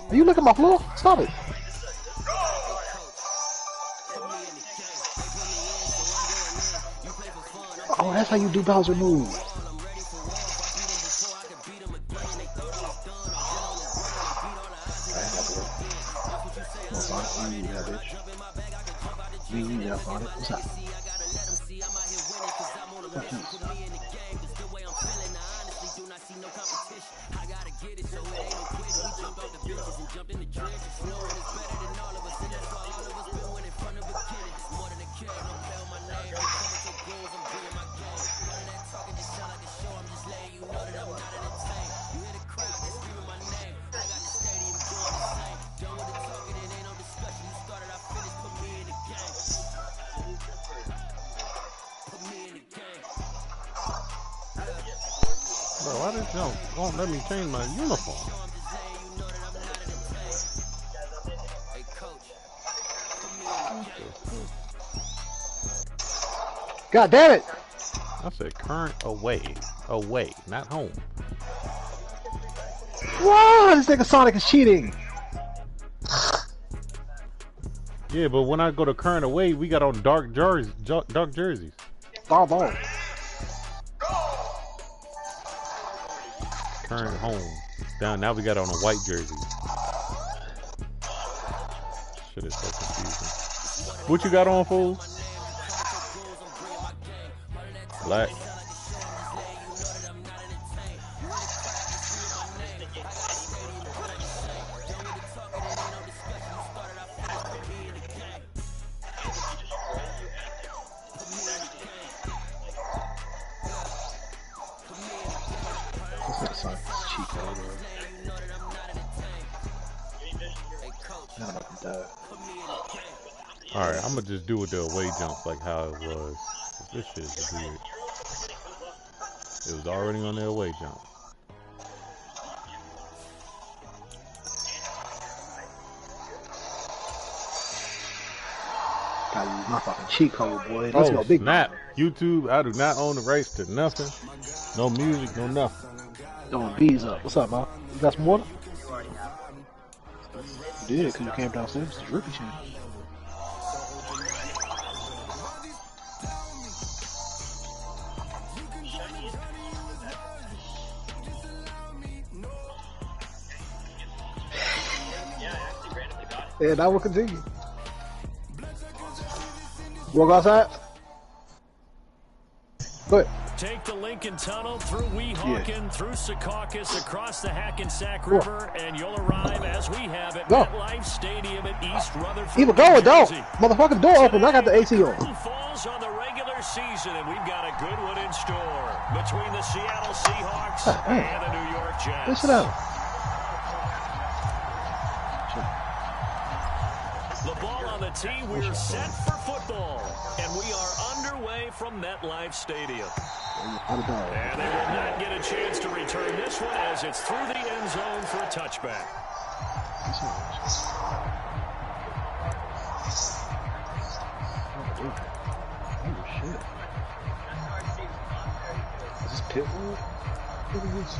Are you looking at my floor? Stop it. Oh, that's how you do Bowser moves. What's up? Bro, why did y'all won't let me change my uniform? God damn it! I said current away, not home. Wow, this nigga Sonic is cheating. Yeah, but when I go to current away, we got on dark jerseys. Ball. Current home. Now we got on a white jersey. Shit is so confusing. What you got on, fool? Black. Alright, I'm gonna just do with the away jumps like how it was. This shit is weird. It was already on the away jump. Gotta use my fucking cheat code, boy. Let's go, big snap. YouTube, I do not own the rights to nothing. No music, no nothing. Throwing bees up. What's up, man? You got some water? You did, because you came downstairs. It's rookie shit. Yeah, that will continue. Walk outside. Go ahead. Take the Lincoln Tunnel through Weehawken, through Secaucus, across the Hackensack River, and you'll arrive as we have at MetLife Stadium at East Rutherford. Even go, don't. Motherfucking door open. I got the AC on. Falls on the regular season, and we've got a good one in store between the Seattle Seahawks and the New York Jets. Listen out. The ball on the tee. We're set for football, and we are underway from MetLife Stadium. And they will not get a chance to return this one as it's through the end zone for a touchback. Oh, shit. Is this Pitbull? What is this?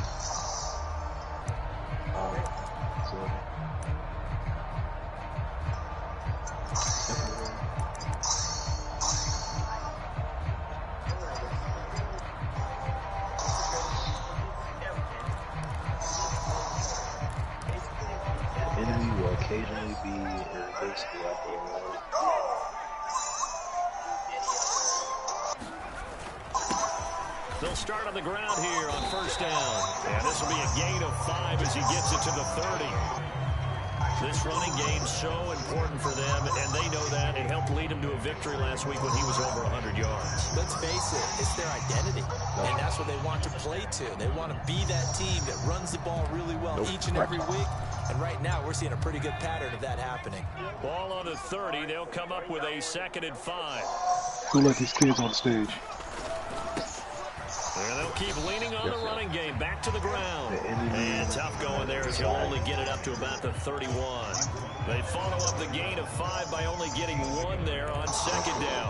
Occasionally be basically out there. They'll start on the ground here on first down. And this will be a gain of 5 as he gets it to the 30. This running game's so important for them, and they know that. It helped lead them to a victory last week when he was over 100 yards. Let's face it, it's their identity, and that's what they want to play to. They want to be that team that runs the ball really well each and every week. And right now, we're seeing a pretty good pattern of that happening. Ball on the 30. They'll come up with a 2nd and 5. Who let these kids on stage? And they'll keep leaning on the running game. Back to the ground. And tough going there as he'll only get it up to about the 31. They follow up the gain of 5 by only getting 1 there on second down.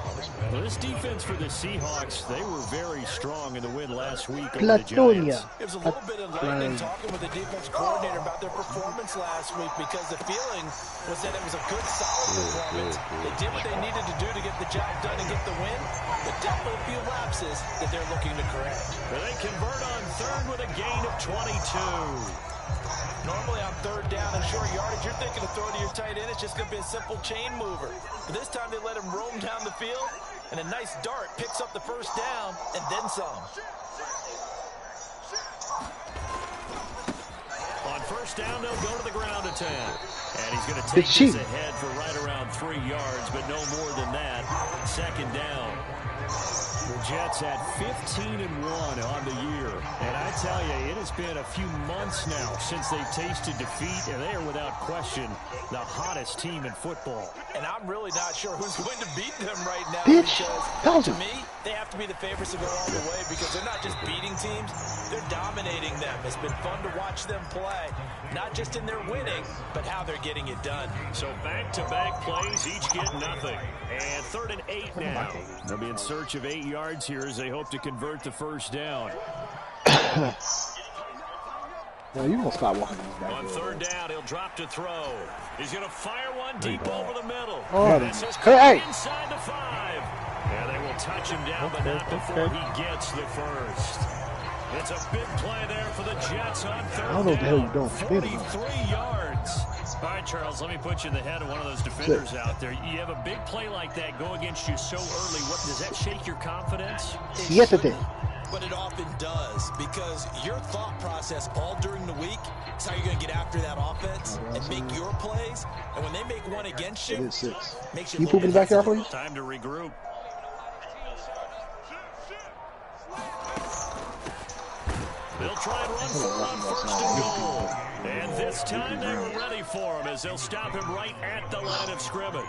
Well, this defense for the Seahawks, they were very strong in the win last week over the Giants. There was a little bit of lightning talking with the defense coordinator about their performance last week because the feeling was that it was a good, solid performance. They did what they needed to do to get the job done and get the win, but definitely a few lapses that they're looking to correct. They convert on third with a gain of 22. Normally on third down and short yardage, you're thinking of throwing to your tight end. It's just going to be a simple chain mover. But this time they let him roam down the field, and a nice dart picks up the first down and then some. On first down, they'll go to the ground attack. And he's going to take this ahead for right around 3 yards, but no more than that. Second down. The Jets at 15-1 on the year. And I tell you, it has been a few months now since they've tasted defeat, and they are without question the hottest team in football. And I'm really not sure who's going to beat them right now because, to me, they have to be the favorites to go all the way because they're not just beating teams, they're dominating them. It's been fun to watch them play, not just in their winning, but how they're getting it done. So back-to-back plays, each get nothing. And 3rd and 8 now. They'll be in search of 8 yards here as they hope to convert the first down. Well, you won't stop walking these guys. On third down, he'll drop to throw. He's going to fire one deep over the middle. Oh, hey! Inside the 5. And they will touch him down, but not before he gets the first. It's a big play there for the Jets on third down. I don't know what the hell you're doing. 43 yards. All right, Charles, let me put you in the head of one of those defenders out there. You have a big play like that go against you so early. What does that shake your confidence? Yes, it did. But it often does because your thought process all during the week is how you're going to get after that offense and make your plays. And when they make one against you, makes you poop in the backyard, please? Time to regroup. They'll try and run for it on first and goal. And this time they were ready for him as they'll stop him right at the line of scrimmage.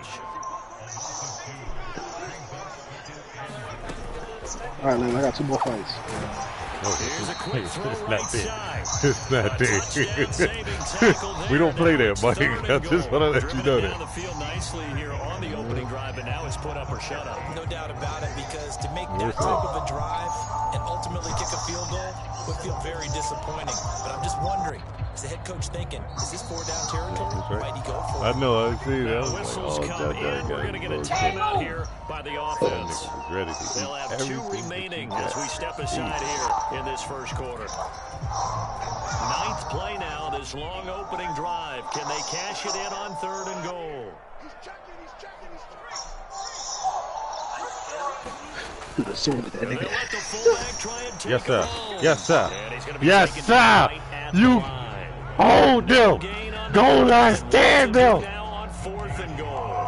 All right, Lynn, I got 2 more fights. Oh, it's not big. We don't play that, buddy. I just want to let you know that. Down the field nicely here on the opening drive, but now it's put up or shut up. No doubt about it, because to make that type of a drive and ultimately kick a field goal would feel very disappointing. But I'm just wondering, is the head coach thinking, is this 4-down territory? Might he go for it? I know, I see that. Whistles come in. We're going to get a timeout here by the offense. They'll have 2 remaining as we step aside here in this first quarter. 9th play now, this long opening drive. Can they cash it in on 3rd and goal? Yes, sir. Yes, sir. Yes, sir. You hold them. Goal line, stand them. Now on 4th and goal.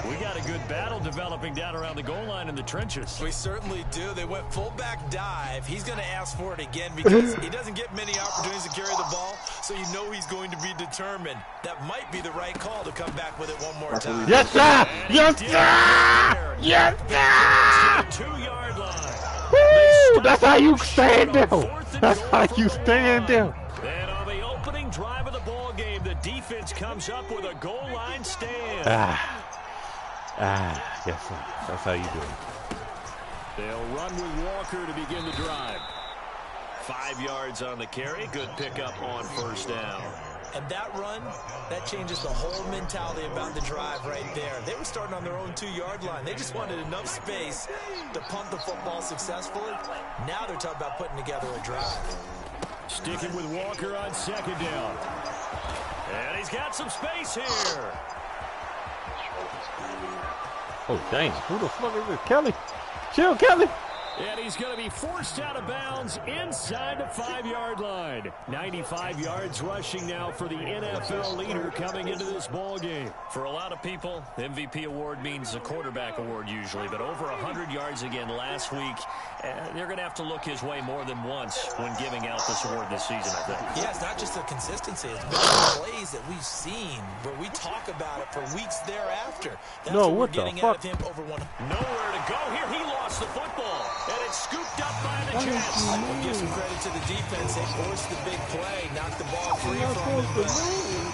We got a good battle developing down around the goal line in the trenches. We certainly do. They went fullback dive. He's going to ask for it again because he doesn't get many opportunities to carry the ball, so you know he's going to be determined. That might be the right call to come back with it one more time. Yes, sir. Yes, sir. Yes, sir. 2-yard line. Woo! That's how you stand there. That's how you stand there. And on the opening drive of the ball game, the defense comes up with a goal line stand. Yes, sir. That's how you do it. They'll run with Walker to begin the drive. 5 yards on the carry. Good pickup on first down. And that run, that changes the whole mentality about the drive right there. They were starting on their own 2-yard line. They just wanted enough space to punt the football successfully. Now they're talking about putting together a drive. Sticking with Walker on second down. And he's got some space here. Oh, dang. Who the fuck is this? Kelly? Chill, Kelly. And he's going to be forced out of bounds inside the 5-yard line. 95 yards rushing now for the NFL leader coming into this ball game. For a lot of people, the MVP award means a quarterback award usually, but over 100 yards again last week. They're going to have to look his way more than once when giving out this award this season, I think. Yeah, it's not just the consistency. It's been the plays that we've seen where we talk about it for weeks thereafter. That's what we're getting out of him over one. Nowhere to go here. He lost the football. And it's scooped up by the Jets. We'll give some credit to the defense. They forced the big play, knocked the ball free from him.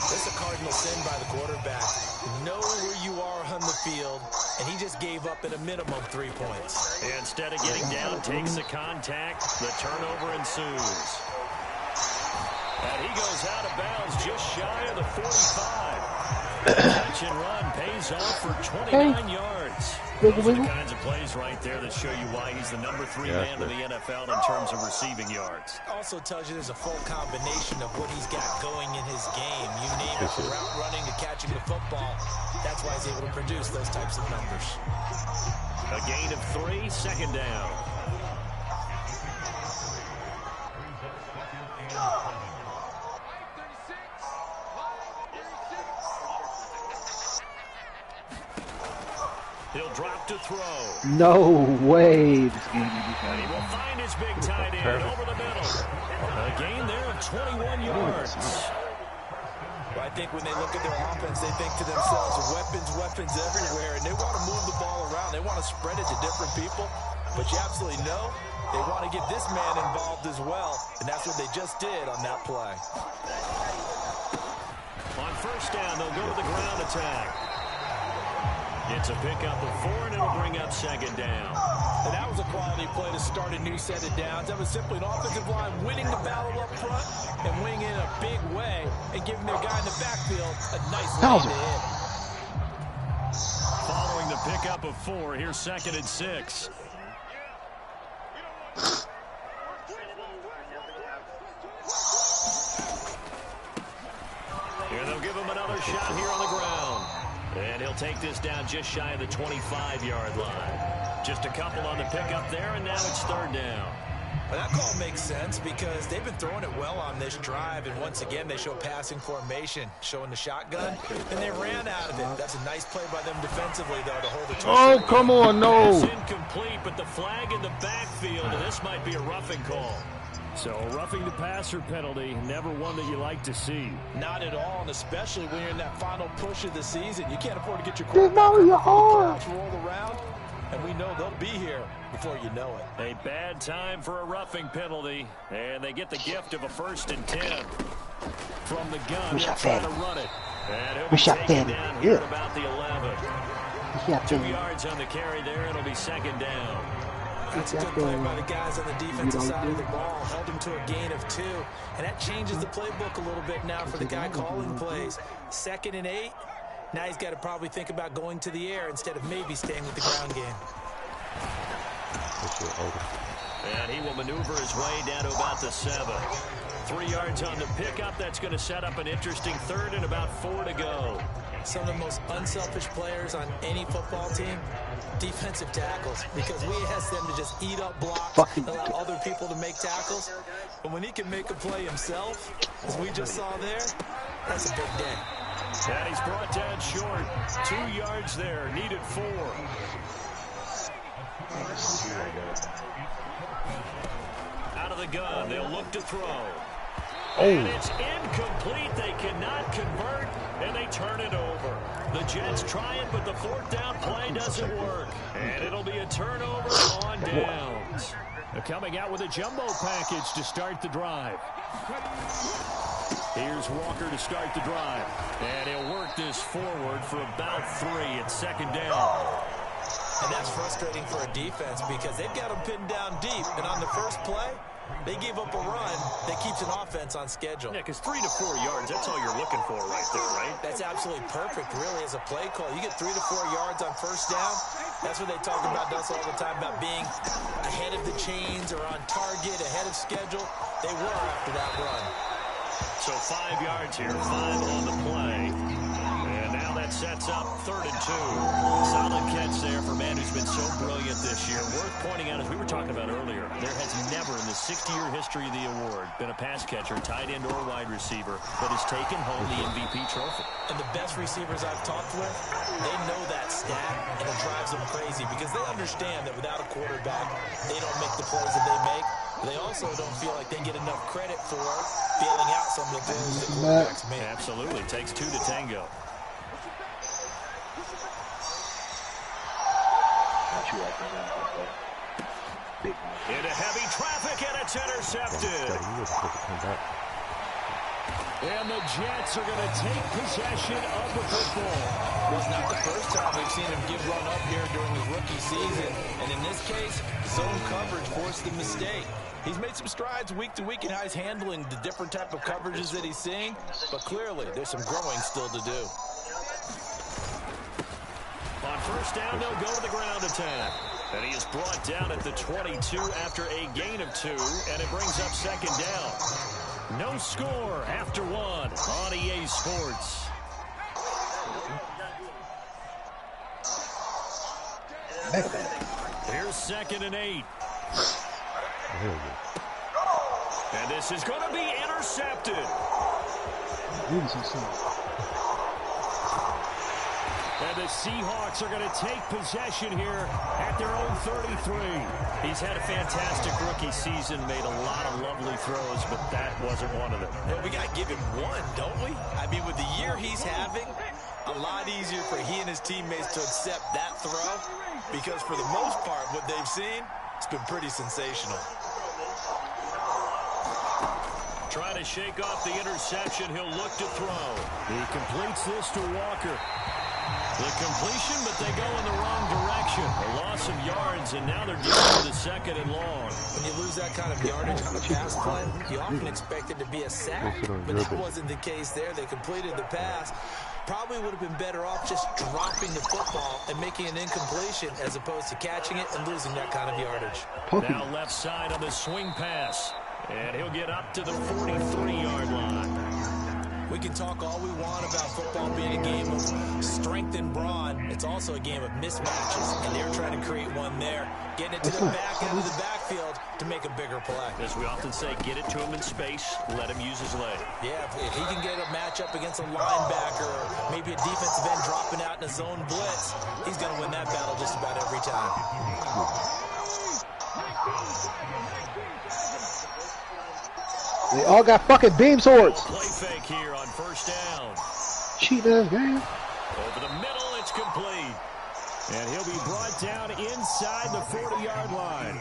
This is a cardinal sin by the quarterback. Know where you are on the field, and he just gave up at a minimum 3 points. Instead of getting down, takes the contact. The turnover ensues. And he goes out of bounds just shy of the 45. Catch and run pays off for 29 yards. Those are the kinds of plays right there that show you why he's the number 3 man in the NFL in terms of receiving yards. Also tells you there's a full combination of what he's got going in his game. You name it, from route running to catching the football. That's why he's able to produce those types of numbers. A gain of 3, second down. He'll drop to throw. No way. This game And he will find his big tight end over the middle. A gain there of 21 yards. Well, I think when they look at their offense, they think to themselves, weapons everywhere, and they want to move the ball around. They want to spread it to different people, but you absolutely know they want to get this man involved as well, and that's what they just did on that play. On first down, they'll go to the ground attack. It's a pickup of 4, and it'll bring up second down. And that was a quality play to start a new set of downs. That was simply an offensive line winning the battle up front and winning in a big way and giving their guy in the backfield a nice lane to hit. Following the pickup of 4, here's 2nd and 6. Here they'll give him another shot here on the ground. And he'll take this down just shy of the 25-yard line. Just a couple on the pickup there, and now it's third down. Well, that call makes sense because they've been throwing it well on this drive, and once again they show passing formation, showing the shotgun, and they ran out of it. That's a nice play by them defensively, though, to hold the Oh, come on, no. It's incomplete, but the flag in the backfield, and this might be a roughing call. So a roughing the passer penalty, never one that you like to see. Not at all, and especially when you're in that final push of the season. You can't afford to get your quarterback rolled around, and we know they'll be here before you know it. A bad time for a roughing penalty, and they get the gift of a 1st and 10. From the gun, they'll try to run it. And he'll be taken down here at about the 11. 2 yards on the carry there, it'll be second down. That's a good play by the guys on the defensive side of the ball. Held him to a gain of 2. And that changes the playbook a little bit now for the guy calling plays. 2nd and 8. Now he's got to probably think about going to the air instead of maybe staying with the ground game. And he will maneuver his way down to about the 7. 3 yards on the pickup. That's going to set up an interesting 3rd and about 4 to go. Some of the most unselfish players on any football team, defensive tackles, because we ask them to just eat up blocks, allow other people to make tackles. But when he can make a play himself, as we just saw there, that's a big day. And he's brought down short. 2 yards there, needed 4. Out of the gun, they'll look to throw. And it's incomplete. They cannot convert, and they turn it over. The Jets try it, but the 4th down play doesn't work. And it'll be a turnover on downs. They're coming out with a jumbo package to start the drive. Here's Walker to start the drive. And he'll work this forward for about 3 at 2nd down. And that's frustrating for a defense because they've got them pinned down deep. And on the first play, they gave up a run that keeps an offense on schedule. Yeah, because 3 to 4 yards, that's all you're looking for right there, right? That's absolutely perfect, really, as a play call. You get 3 to 4 yards on first down. That's what they talk about us all the time, about being ahead of the chains or on target, ahead of schedule. They were after that run. So 5 yards here, 5 on the play. And now that sets up 3rd and 2. Solid catch there for a man who's been so brilliant this year. Worth pointing out, as we were talking about earlier, there has never in the 60-year history of the award been a pass catcher, tight end or wide receiver, that has taken home the MVP trophy. And the best receivers I've talked with, they know that stat, and it drives them crazy because they understand that without a quarterback, they don't make the plays that they make. They also don't feel like they get enough credit for bailing out some of the throws that quarterbacks make. Absolutely. Takes 2 to tango. Into heavy traffic, and it's intercepted. And the Jets are going to take possession of the football. Well, it's not the first time we've seen him give run up here during his rookie season. And in this case, zone coverage forced the mistake. He's made some strides week to week in how he's handling the different type of coverages that he's seeing. But clearly, there's some growing still to do. On first down, they'll go to the ground attack. And he is brought down at the 22 after a gain of 2. And it brings up second down. No score after 1 on EA Sports. Here's 2nd and 8. And this is going to be intercepted. And the Seahawks are going to take possession here at their own 33. He's had a fantastic rookie season, made a lot of lovely throws, but that wasn't one of them. Well, we got to give him one, don't we? I mean, with the year he's having, a lot easier for he and his teammates to accept that throw, because for the most part, what they've seen, it's been pretty sensational. Trying to shake off the interception, he'll look to throw. He completes this to Walker. The completion, but they go in the wrong direction. A loss of yards, and now they're dealing with a 2nd and long. When you lose that kind of yardage on a pass play, you often expect it to be a sack, but that wasn't the case there. They completed the pass. Probably would have been better off just dropping the football and making an incompletion as opposed to catching it and losing that kind of yardage. Now left side on the swing pass, and he'll get up to the 43-yard line. We can talk all we want about football being a game of strength and brawn. It's also a game of mismatches, and they're trying to create one there. Getting it to the back end of the backfield to make a bigger play. As we often say, get it to him in space, let him use his leg. Yeah, if he can get a matchup against a linebacker or maybe a defensive end dropping out in a zone blitz, he's going to win that battle just about every time. They all got fucking beam swords. Play fake here on first down. Cheating ass game. Over the middle, it's complete. And he'll be brought down inside the 40-yard line.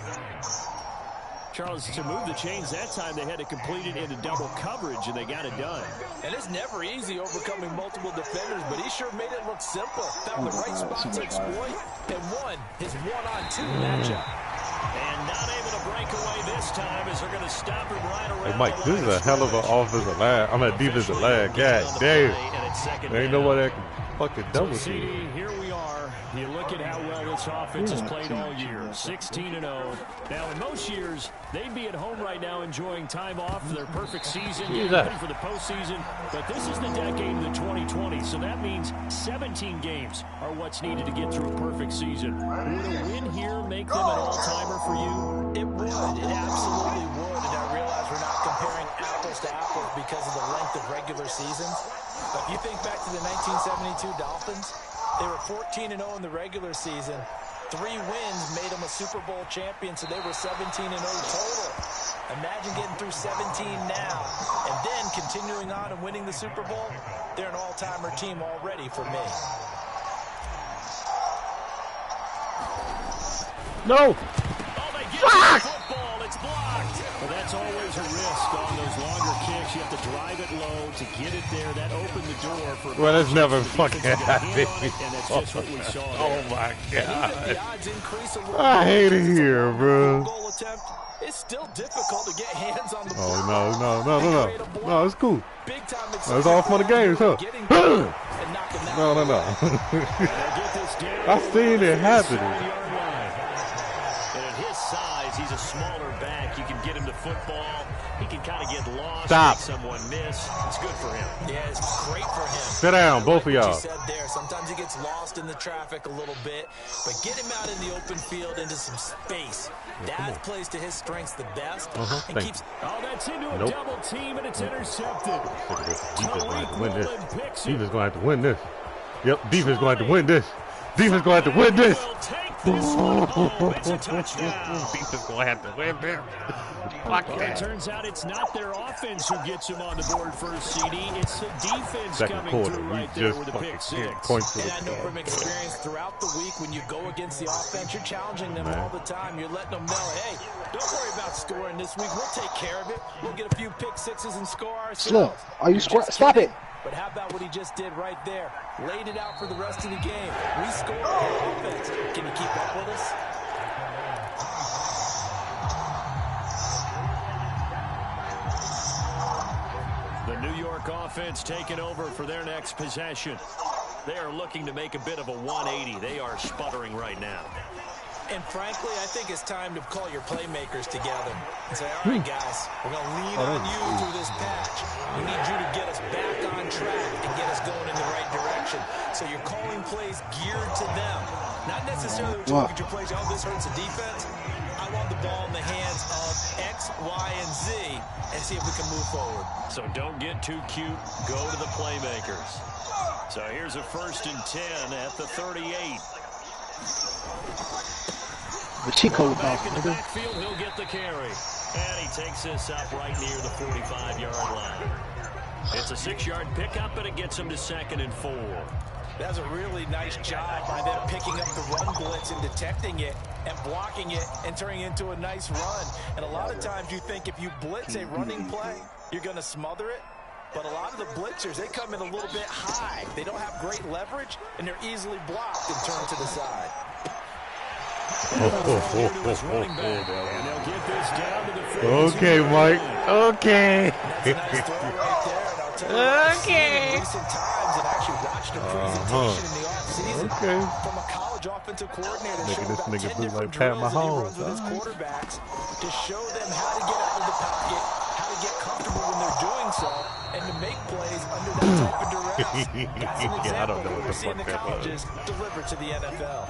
Charles, to move the chains that time, they had to complete it into double coverage, and they got it done. And it's never easy overcoming multiple defenders, but he sure made it look simple. Found the right spot to exploit and won his one-on-two matchup. And not able to break away this time as they're going to stop him right around. Hey, Mike, this is a hell of an offensive line. I'm at defensive line. God damn. There ain't nobody that can fucking double team. Here we are. You look at how well this offense has played all year. 16-0. Now, in most years, they'd be at home right now enjoying time off for their perfect season, getting ready for the postseason. But this is the decade of the 2020, so that means 17 games are what's needed to get through a perfect season. Would a win here make them an all-timer for you? It would. It absolutely would. And I realize we're not comparing apples to apples because of the length of regular seasons. But if you think back to the 1972 Dolphins, they were 14-0 in the regular season. 3 wins made them a Super Bowl champion, so they were 17-0 total. Imagine getting through 17 now and then continuing on and winning the Super Bowl. They're an all-timer team already for me. No! Oh, they get the football. It's blocked. Well, that's always a risk on those longer kicks. You have to drive it low to get it there. That opened the door for. Well, that's never fucking happened. And that's just what we saw. Oh my God! The odds increase a little I hate it here, bro. goal attempt. It's still difficult to get hands on the ball. Oh no! It's cool. Big time It's all fun and games, huh? No. I seen it happening. He's a smaller back. You can get him to football. He can kind of get lost. Stop. Make someone miss. It's good for him. Yeah, it's great for him. Sit down, both of y'all. You said there, sometimes he gets lost in the traffic a little bit, but get him out in the open field into some space. That plays to his strengths the best. And keeps. Oh, that's into a double team, and it's intercepted. Defense going to have to win this. Defense going to have to win this. Yep, defense going to have to win this. Defense gonna have to win this. It's a touchdown. Defense gonna have to win this. Fuck Well, that. it turns out it's not their offense who gets them on the board first, CD. It's the defense Second coming quarter, through we right there just with a pick fucking six. points to And the I know from experience throughout the week, when you go against the offense, you're challenging them all the time. You're letting them know, hey, don't worry about scoring this week. We'll take care of it. We'll get a few pick sixes and score ourselves. Slim, are you stop it. But how about what he just did right there? Laid it out for the rest of the game. We scored on offense. Can you keep up with us? The New York offense taking over for their next possession. They are looking to make a bit of a 180. They are sputtering right now. And frankly, I think it's time to call your playmakers together and say, all right, guys, we're going to lean on you through this patch. We need you to get us back on track and get us going in the right direction. So you're calling plays geared to them. Not necessarily what you look at your plays, oh, this hurts the defense. I want the ball in the hands of X, Y, and Z and see if we can move forward. So don't get too cute. Go to the playmakers. So here's a 1st and 10 at the 38. The Chico Back in the backfield, he'll get the carry. And he takes this up right near the 45-yard line. It's a 6-yard pickup, and it gets him to 2nd and 4. That's a really nice job by them picking up the run blitz and detecting it and blocking it and turning it into a nice run. And a lot of times you think if you blitz a running play, you're going to smother it. But a lot of the blitzers, they come in a little bit high. They don't have great leverage, and they're easily blocked and turned to the side. Okay, Mike. Okay. Okay. Okay. From a college offensive coordinator, Making this showed nigga about 10 look like different Pat drills that he runs Mahomes. with his quarterbacks to show them how to get out of the pocket, how to get comfortable when they're doing so, and to make plays under that type of duress. That's an Yeah, I don't example know of what what the we're seeing fuck the that was. colleges deliver to the NFL.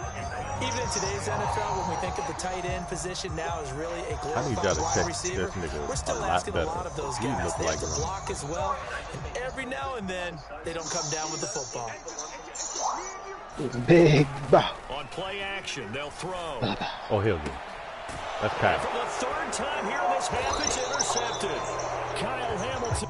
Even in today's NFL, when we think of the tight end position now as really a I need y'all glorified to wide check receiver, this nigga we're still a lot asking a better. lot of those He guys. look They like have to him. block as well, and every now and then they don't come down with the football. Big. On play action, they'll throw. Oh, hell yeah. That's Kyle. For the 3rd time here in this half, it's intercepted. Kyle Hamilton.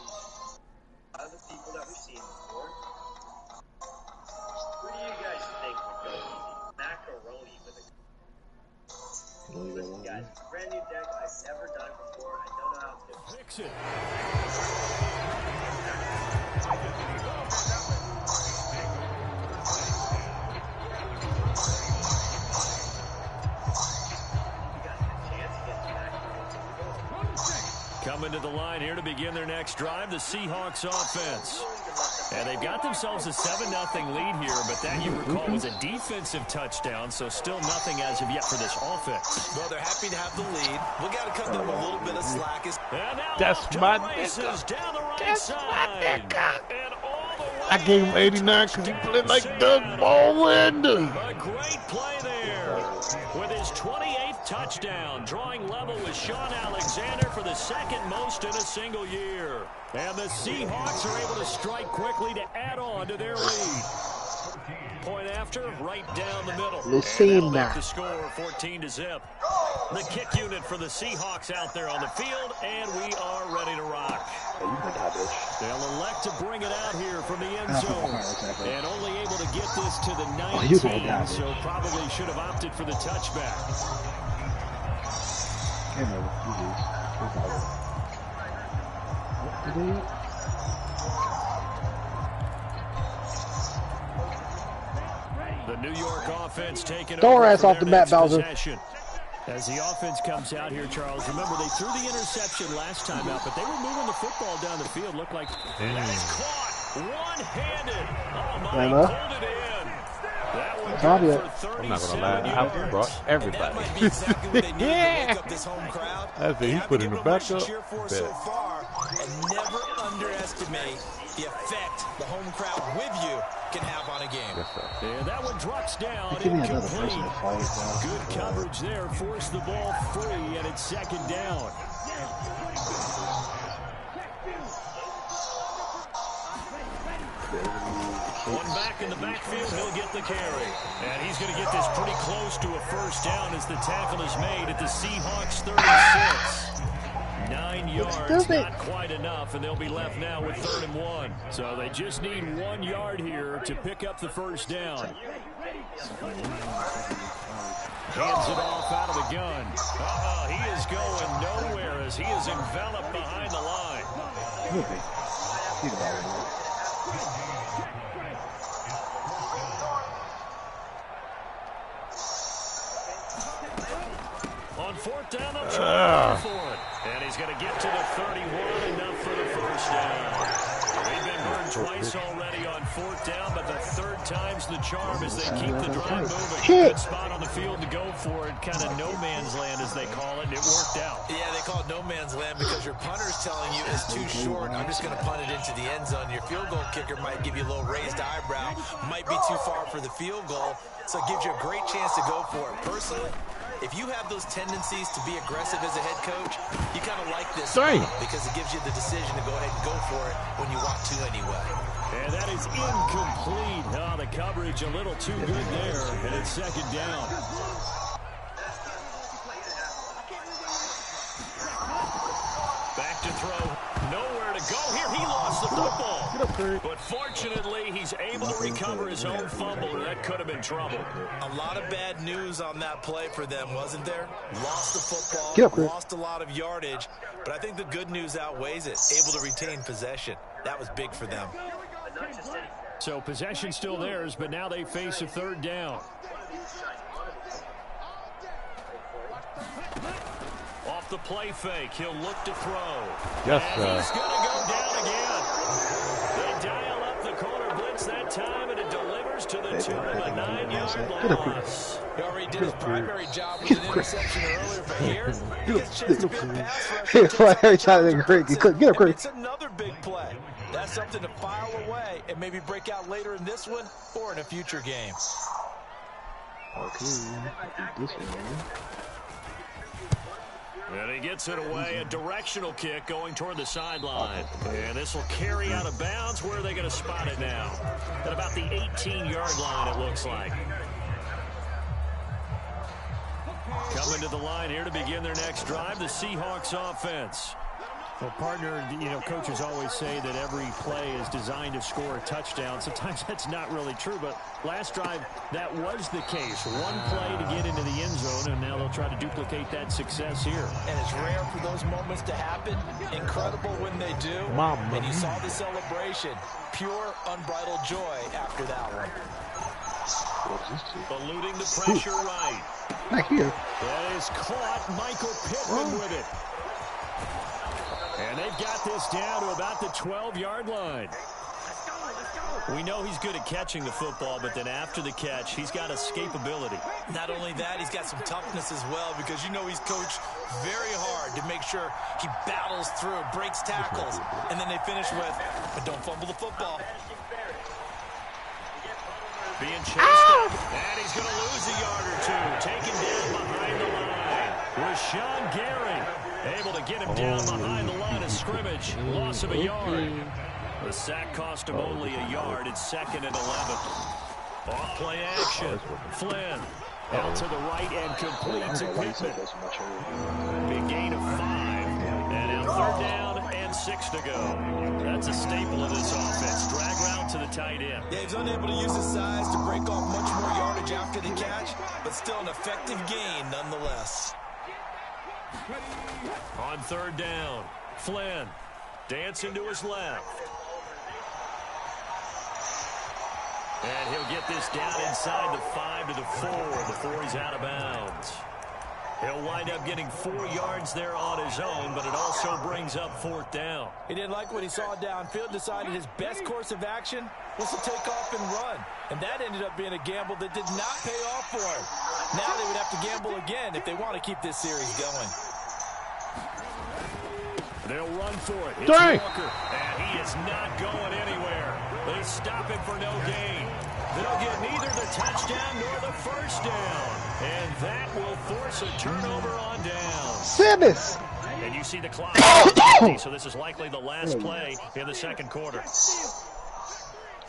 Other people that we've seen before. Who do you guys think would go easy? Macaroni with a... Listen, guys, it's a brand new deck. I've never done it before. I don't know how to Fix it. Coming to the line here to begin their next drive, the Seahawks offense. And they've got themselves a 7-0 lead here, but that, you recall, was a defensive touchdown, so still nothing as of yet for this offense. Well, they're happy to have the lead. We got to cut them a little bit of slack. And now That's off to my the races nigga. down the right That's side. my nigga. And all the way I gave him 89 because he played like Doug Baldwin. A great play there with his 28th touchdown, drawing level with Sean Alexander for the 2nd most in a single year. And the Seahawks are able to strike quickly to add on to their lead. Point after, right down the middle. And that'll make the score 14-0. The kick unit for the Seahawks out there on the field, and we are ready to rock. They'll elect to bring it out here from the end zone. And only able to get this to the 19, so probably should have opted for the touchback. The New York offense taking Throw her over ass for off their the mat, next Bowser. possession. As the offense comes out here, Charles, remember they threw the interception last time out, but they were moving the football down the field. Looked like that is caught one-handed. Oh, my, pulled it in. That one good for 37 I'm not going to lie. I brought everybody. I said he put in the backup. So far, and never underestimate the effect the home crowd with you can have on a game. Yes, sir. And that one drops down incomplete. Good coverage there, forced the ball free, and it's 2nd down. One back in the backfield, he'll get the carry. And he's going to get this pretty close to a first down as the tackle is made at the Seahawks 36. 9 yards, not quite enough, and they'll be left now with 3rd and 1. So they just need 1 yard here to pick up the first down. Hands it off out of the gun. He is going nowhere as he is enveloped behind the line. On 4th down, they'll try for it. And he's going to get to the 31, enough for the first down. They've been burned twice already on 4th down, but the 3rd time's the charm as they keep the drive moving. Good spot on the field to go for it, kind of no man's land as they call it, and it worked out. Yeah, they call it no man's land because your punter's telling you it's too short. I'm just going to punt it into the end zone. Your field goal kicker might give you a little raised eyebrow, might be too far for the field goal, so it gives you a great chance to go for it. Personally, if you have those tendencies to be aggressive as a head coach, you kind of like this because it gives you the decision to go ahead and go for it when you want to anyway. And that is incomplete. The coverage a little too good there, and it's 2nd down. Back to throw. Nowhere to go here. He lost the football. But fortunately, he's able to recover his own fumble, or that could have been trouble. A lot of bad news on that play for them, wasn't there? Lost the football, lost a lot of yardage, but I think the good news outweighs it. Able to retain possession. That was big for them. So possession still theirs, but now they face a 3rd down. Off the play fake, he'll look to throw. Yes, and he's going to go down again. They dial up the corner blitz that time, and it delivers to the tune of a 9-yard loss. He already did his primary job with an interception earlier, but here he gets a chance to be a pass rusher. It's another big play. That's something to file away and maybe break out later in this one or in a future game. And he gets it away, a directional kick going toward the sideline. And this will carry out of bounds. Where are they going to spot it now? At about the 18-yard line, it looks like. Coming to the line here to begin their next drive, the Seahawks offense. Well, partner, coaches always say that every play is designed to score a touchdown. Sometimes that's not really true, but last drive, that was the case. One play to get into the end zone, and now they'll try to duplicate that success here. And it's rare for those moments to happen. Incredible when they do. And you saw the celebration. Pure, unbridled joy after that one. Eluding the pressure right. Back here. That is caught. Michael Pittman with it. And they've got this down to about the 12-yard line. We know he's good at catching the football, but then after the catch, he's got escapability. Not only that, he's got some toughness as well because he's coached very hard to make sure he battles through, breaks tackles, and then they finish with, but don't fumble the football. Being chased up, and he's going to lose a yard or two. Taken down behind the line. Rashawn Gary able to get him down behind the line of scrimmage. Loss of a yard. The sack cost him only a yard. It's 2nd and 11. Off play action. Flynn out to the right and complete to Pittman. Big gain of 5. And now 3rd down and 6 to go. That's a staple of this offense. Drag route to the tight end. Yeah, he's unable to use his size to break off much more yardage after the catch, but still an effective gain nonetheless. On 3rd down, Flynn dancing to his left. And he'll get this down inside the 5 to the 4 before he's out of bounds. He'll wind up getting 4 yards there on his own, but it also brings up 4th down. He didn't like what he saw downfield, decided his best course of action was to take off and run. And that ended up being a gamble that did not pay off for him. Now they would have to gamble again if they want to keep this series going. They'll run for it. It's Walker, and he is not going anywhere. They stop him for no gain. They'll get neither the touchdown nor the first down. And that will force a turnover on down. Simmons! And you see the clock. So this is likely the last play in the 2nd quarter.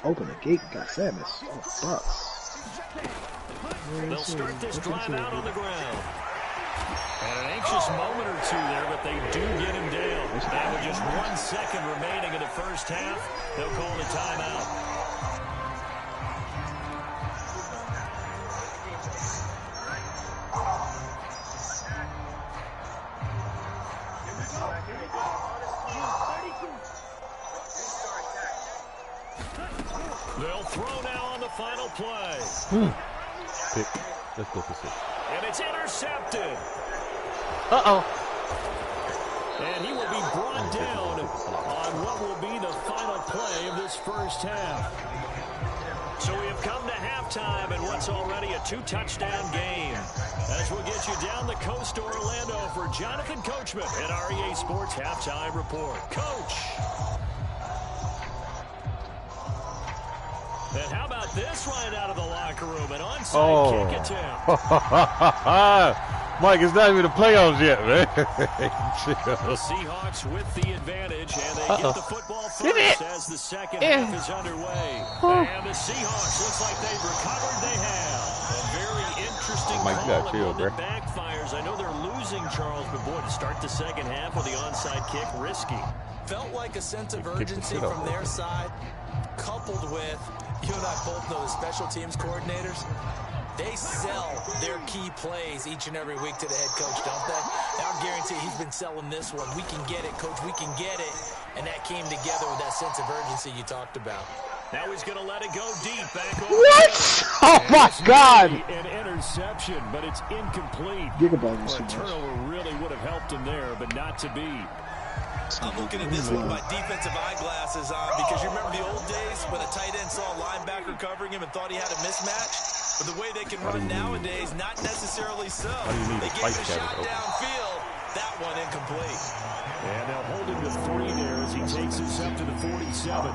Open the gate and got Samus. Oh, bus. They'll start this drive out on the ground. And an anxious moment or two there, but they do get him down. And with just 1 second remaining in the first half, they'll call the timeout. They'll throw now on the final play. Pick. Let's go for 6. And it's intercepted. Uh-oh. And he will be brought down on what will be the final play of this first half. So we have come to halftime in what's already a 2-touchdown game. As we'll get you down the coast to Orlando for Jonathan Coachman at REA Sports Halftime Report. Coach. And how about this right out of the locker room? An onside kick attempt. Mike, it's not even the playoffs yet, man. The Seahawks with the advantage, and they get the football first as the second half is underway. And the Seahawks looks like they've recovered. They have. A very interesting call and one that backfires. I know they're losing, Charles, but boy, to start the second half with the onside kick, risky. Felt like a sense of urgency from their side, coupled with, you and I both know the special teams coordinators. They sell their key plays each and every week to the head coach, don't they? I'll guarantee he's been selling this one. We can get it, coach. We can get it. And that came together with that sense of urgency you talked about. Now he's going to let it go deep back over. What? Oh, my God. An interception, but it's incomplete. A turnover really would have helped him there, but not to be. I'm looking at this with my defensive eyeglasses on because you remember the old days when a tight end saw a linebacker covering him and thought he had a mismatch? But the way they can run nowadays, not necessarily so. They get a shot downfield. That one incomplete. And they'll hold him to 3 there as he takes us up to the 47.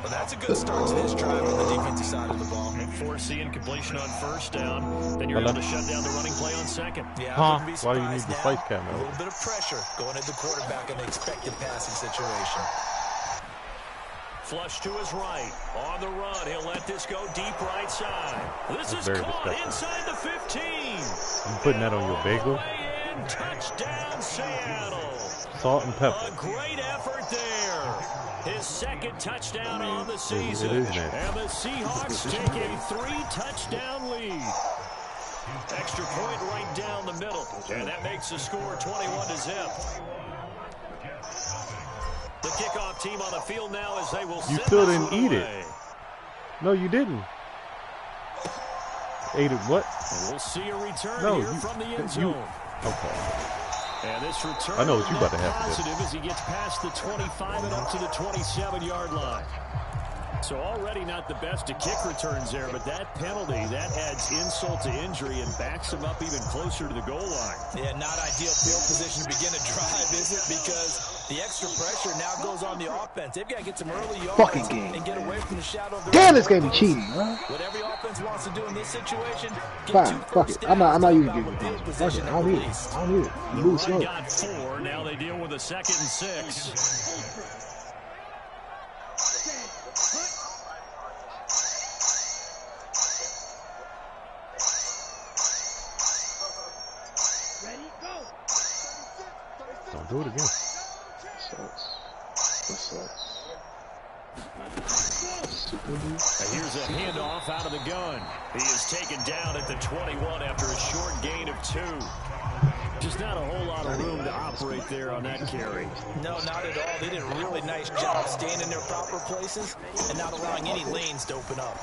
Well, that's a good start to this drive on the defensive side of the ball. And force the incompletion on first down. Then you're able to shut down the running play on second. Yeah, I wouldn't be Why do you need the face cam? A little bit of pressure going at the quarterback in the expected passing situation. Flush to his right. On the run. He'll let this go deep right side. This is caught inside the 15. You putting that on your bagel? Touchdown, Seattle. Salt and pepper. A great effort there. His second touchdown on the season. It is nice. And the Seahawks take a 3-touchdown lead. Extra point right down the middle. And that makes the score 21-0. The kickoff team on the field now as they will You still didn't eat it. No, you didn't. Ate it what? And we'll see a return here from the end zone. Okay. And this return I know what you about to have to do. positive as he gets past the 25 and up to the 27-yard line. So already not the best of kick returns there, but that penalty, that adds insult to injury and backs him up even closer to the goal line. Yeah, not ideal field position to begin a drive, is it? Because the extra pressure now goes on the offense. They've got to get some early yards and get away from the shadow of their Damn, this game be cheating, huh? What every offense wants to do in this situation, fine, fuck it. I'm not even giving it. Fuck it, I don't need it. I don't need it. You move slow. Got 4, now they deal with a 2nd and 6. Don't do it again. Here's a handoff out of the gun. He is taken down at the 21 after a short gain of 2. Just not a whole lot of room to operate there on that carry. No, not at all. They did a really nice job staying in their proper places and not allowing any lanes to open up.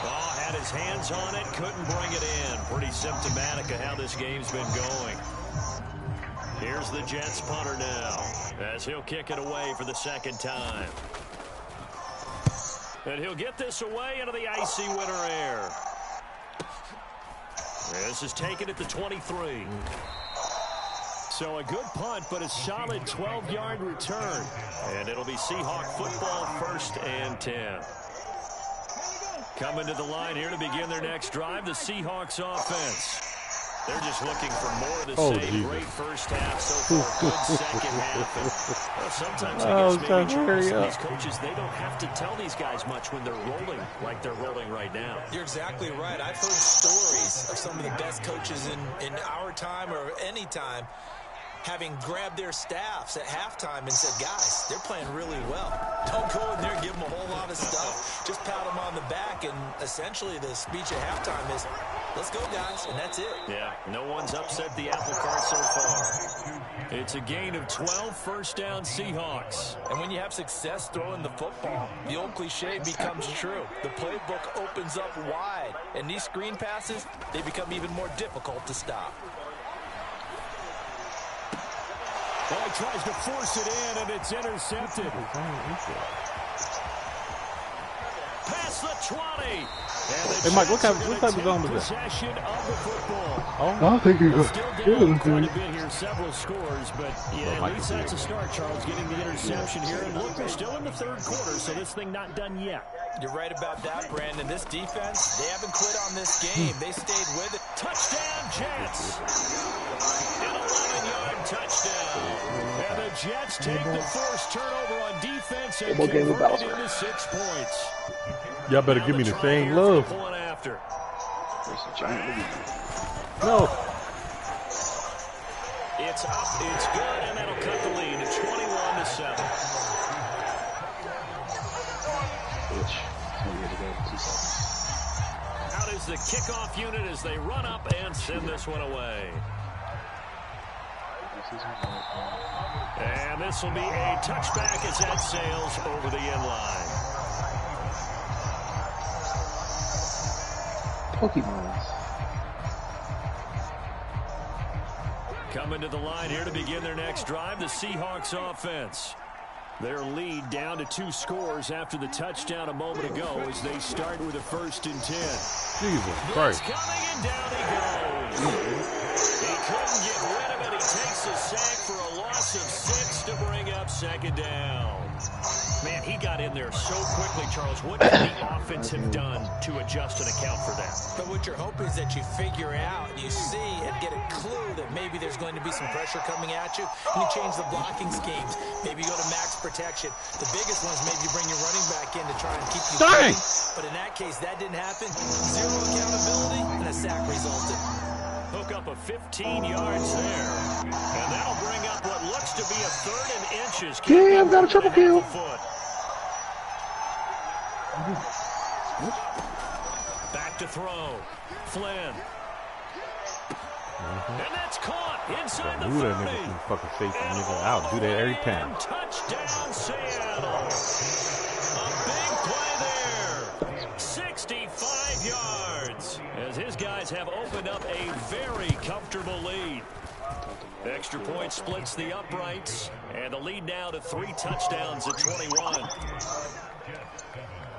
Oh, had his hands on it, couldn't bring it in. Pretty symptomatic of how this game's been going. Here's the Jets punter now, as he'll kick it away for the 2nd time. And he'll get this away into the icy winter air. This is taken at the 23. So a good punt, but a solid 12-yard return. And it'll be Seahawk football 1st and 10. Coming to the line here to begin their next drive, the Seahawks offense. They're just looking for more of the same. Jesus. Great first half, so far good second half. And, sometimes I guess maybe Charles and these coaches, they don't have to tell these guys much when they're rolling like they're rolling right now. You're exactly right. I've heard stories of some of the best coaches in our time or any time having grabbed their staffs at halftime and said, guys, they're playing really well. Don't go in there and give them a whole lot of stuff. Just pat them on the back, and essentially the speech at halftime is, let's go, guys, and that's it. Yeah, no one's upset the apple cart so far. It's a gain of 12, first down Seahawks. And when you have success throwing the football, the old cliche becomes true. The playbook opens up wide, and these screen passes, they become even more difficult to stop. Well, he tries to force it in, and it's intercepted. Past the 20. Hey, Mike, what type of zone was that? Possession of the football. Oh, I think he got Still down quite a bit here, several scores, but yeah, at least that's a start, Charles, getting the interception here. And look, we're still in the third quarter, so this thing not done yet. You're right about that, Brandon. This defense, they haven't quit on this game. They stayed with it. Touchdown, Jets. An 11-yard touchdown. And the Jets take the forced turnover on defense and convert it into 6 points. y'all better give me the same love. No. It's up, it's good, and that'll cut the lead to 21-7. Out is the kickoff unit as they run up and send this one away. And this will be a touchback as that sails over the end line. Pokemon. Coming to the line here to begin their next drive, the Seahawks offense. Their lead down to 2 scores after the touchdown a moment ago as they start with a 1st and 10. Jesus Christ. Coming and down he goes. He couldn't get rid of it. He takes a sack for a loss of 6 to bring up 2nd down. Man, he got in there so quickly, Charles. What could the offense have done to adjust and account for that? But what you're hoping is that you figure out, you see, and get a clue that maybe there's going to be some pressure coming at you, and you change the blocking schemes. Maybe you go to max protection. The biggest one is maybe you bring your running back in to try and keep you clean. But in that case, that didn't happen. 0 accountability, and a sack resulted. Hook up a 15 yards there. And that'll bring up what looks to be a 3rd and inches. Yeah, I've got a triple kill. Back to throw. Flynn. And that's caught inside the 30. That nigga can fucking safety nigga. I'll do that every time. Touchdown, Seattle. A big play there. 65 yards. As his guys have opened up a very comfortable lead. Extra point splits the uprights. And the lead now to 3 touchdowns at 21.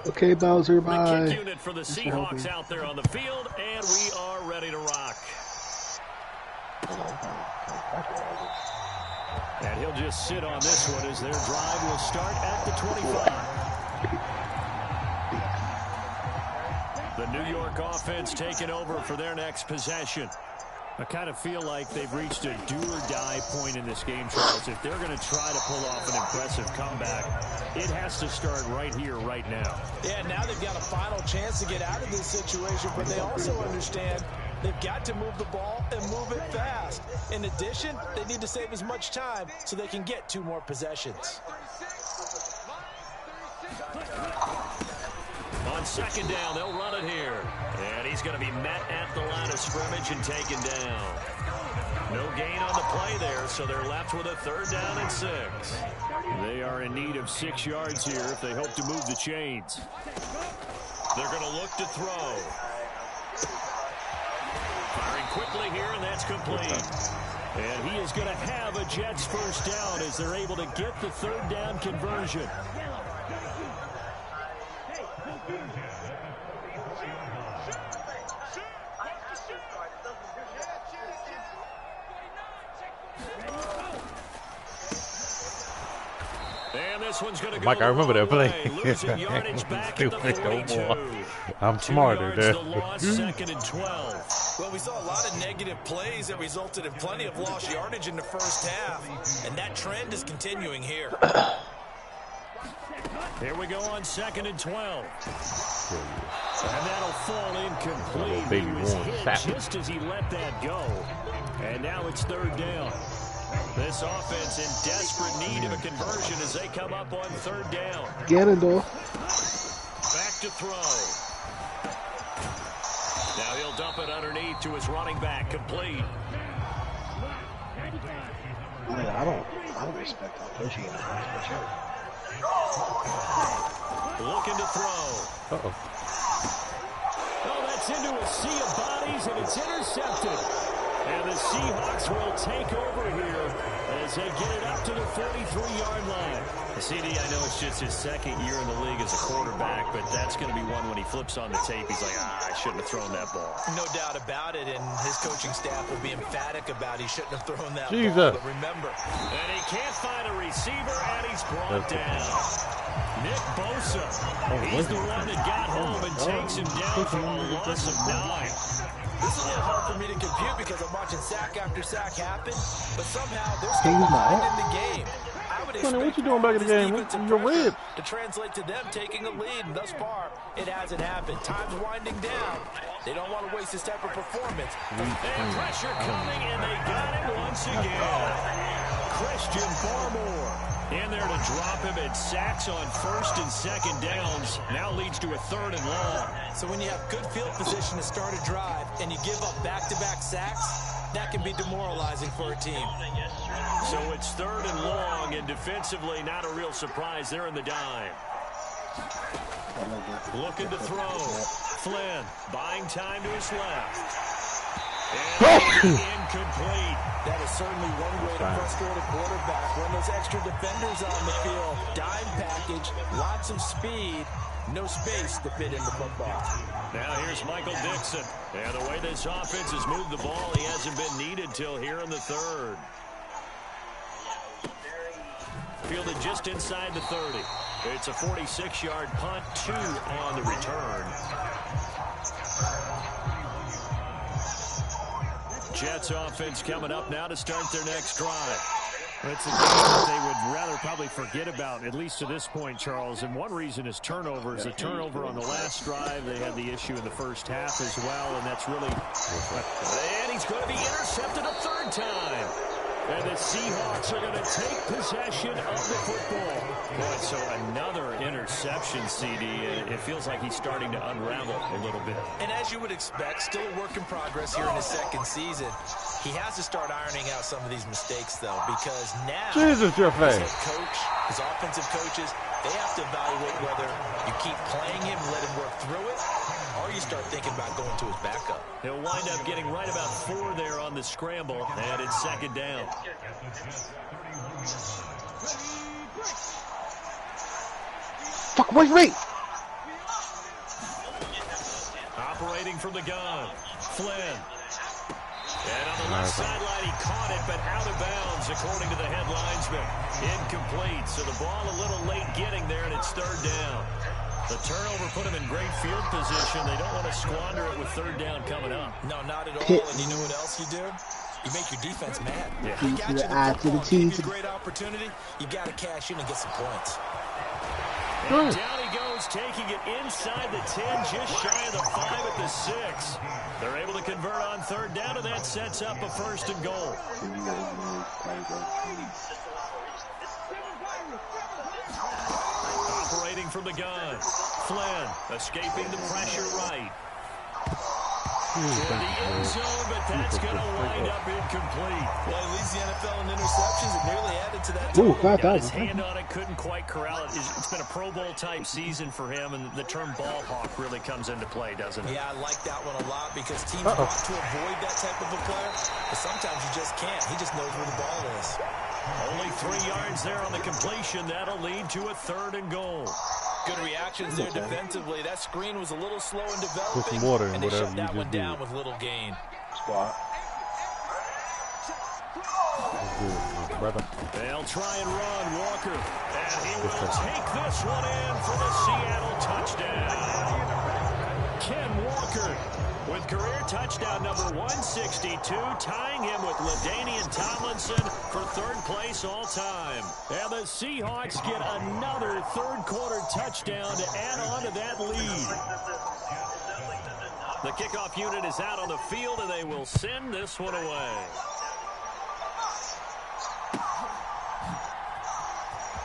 Okay, Bowser, bye. The kick unit for the Seahawks out there on the field, and we are ready to rock. And he'll just sit on this one as their drive will start at the 25. The New York offense taking over for their next possession. I kind of feel like they've reached a do-or-die point in this game, Charles. If they're going to try to pull off an impressive comeback, it has to start right here, right now. Yeah, now they've got a final chance to get out of this situation, but they also understand they've got to move the ball and move it fast. In addition, they need to save as much time so they can get 2 more possessions. On 2nd down, they'll run it here. And he's going to be met at the line of scrimmage and taken down. No gain on the play there, so they're left with a 3rd down and 6. They are in need of 6 yards here if they hope to move the chains. They're going to look to throw. Firing quickly here, and that's complete. And he is going to have a Jets 1st down as they're able to get the 3rd down conversion. And this one's going to go Mike, I remember that play. Losing yardage back at the 42. I'm smarter there. 2 yards to loss, 2nd and 12. Well, we saw a lot of negative plays that resulted in plenty of lost yardage in the first half, and that trend is continuing here. Here we go on 2nd and 12. And that'll fall incomplete. He was hit just as he let that go. And now it's 3rd down. This offense in desperate need of a conversion as they come up on 3rd down. Get it, though. Back to throw. Now he'll dump it underneath to his running back, complete. I don't respect how pushy it is. Looking to throw. Uh-oh. Oh, that's into a sea of bodies, and it's intercepted. And the Seahawks will take over here as they get it up to the 43-yard line. CD, I know it's just his 2nd year in the league as a quarterback, but that's going to be one when he flips on the tape. He's like, I shouldn't have thrown that ball. No doubt about it, and his coaching staff will be emphatic about he shouldn't have thrown that Jesus. ball. But remember. And he can't find a receiver, and he's brought down. Nick Bosa, he's the one that got home and takes him down from a loss of 9. This is a little hard for me to compute because I'm watching sack after sack happen, but somehow they're still He's not. behind in the game. I would expect What you doing back in the game? Your rib. to translate to them taking a lead, and thus far, it hasn't happened. Time's winding down. They don't want to waste this type of performance. And pressure coming, and they got it once again. Christian Barmore in there to drop him at sacks on 1st and 2nd downs. Now leads to a 3rd and long. So when you have good field position to start a drive and you give up back-to-back sacks, that can be demoralizing for a team. So it's 3rd and long, and defensively not a real surprise. They're in the dime. Looking to throw. Flynn buying time to his left. And incomplete. That is certainly one way to frustrate a quarterback. When those extra defenders on the field, dime package, lots of speed, no space to fit in the football. Now here's Michael Dixon. And the way this offense has moved the ball, he hasn't been needed till here in the 3rd. Fielded just inside the 30. It's a 46-yard punt, 2 on the return. Jets offense coming up now to start their next drive. It's a game that they would rather probably forget about, at least to this point, Charles. And one reason is turnovers. A turnover on the last drive. They had the issue in the first half as well, and that's really... And he's going to be intercepted a 3rd time. And the Seahawks are going to take possession of the football. Boy, so another interception, CD. It feels like he's starting to unravel a little bit. And as you would expect, still a work in progress here in his 2nd season. He has to start ironing out some of these mistakes, though, because now Jesus, your face. his head coach, his offensive coaches, they have to evaluate whether you keep playing him, let him work through it, or you start thinking about going to his backup. He'll wind up getting right about 4 there on the scramble, and it's 2nd down. Fuck, wait. Operating from the gun, Flynn. And on the left sideline, he caught it, but out of bounds, according to the head linesman. Incomplete, so the ball a little late getting there, and it's 3rd down. The turnover put him in great field position. They don't want to squander it with 3rd down coming up. No, not at all. And you know what else you do? You make your defense mad. Yeah. You got you the football, give you a great opportunity. You got to cash in and get some points. And down he goes, taking it inside the 10, just shy of the 5 at the 6. They're able to convert on 3rd down, and that sets up a 1st and goal. Operating from the gun, Flynn escaping the pressure right. To the end zone, but that's going to wind up incomplete. Well, he leads the NFL in interceptions and nearly added to that. Ooh, Got his 5,000. hand on it, couldn't quite corral it. It's been a Pro Bowl type season for him, and the term ball hawk really comes into play, doesn't it? Yeah, I like that one a lot because teams want to avoid that type of a player, but sometimes you just can't. He just knows where the ball is. Only 3 yards there on the completion. That'll lead to a 3rd and goal. Good reactions there defensively. That screen was a little slow in developing, Put some water in and they whatever shut you that just one did. down with little gain. Squat. Brother. They'll try and run Walker, and he will take this one in for the Seattle touchdown. Ken Walker with career touchdown number 162, tying him with LaDainian Tomlinson for third place all time. And the Seahawks get another third-quarter touchdown to add on to that lead. The kickoff unit is out on the field, and they will send this one away.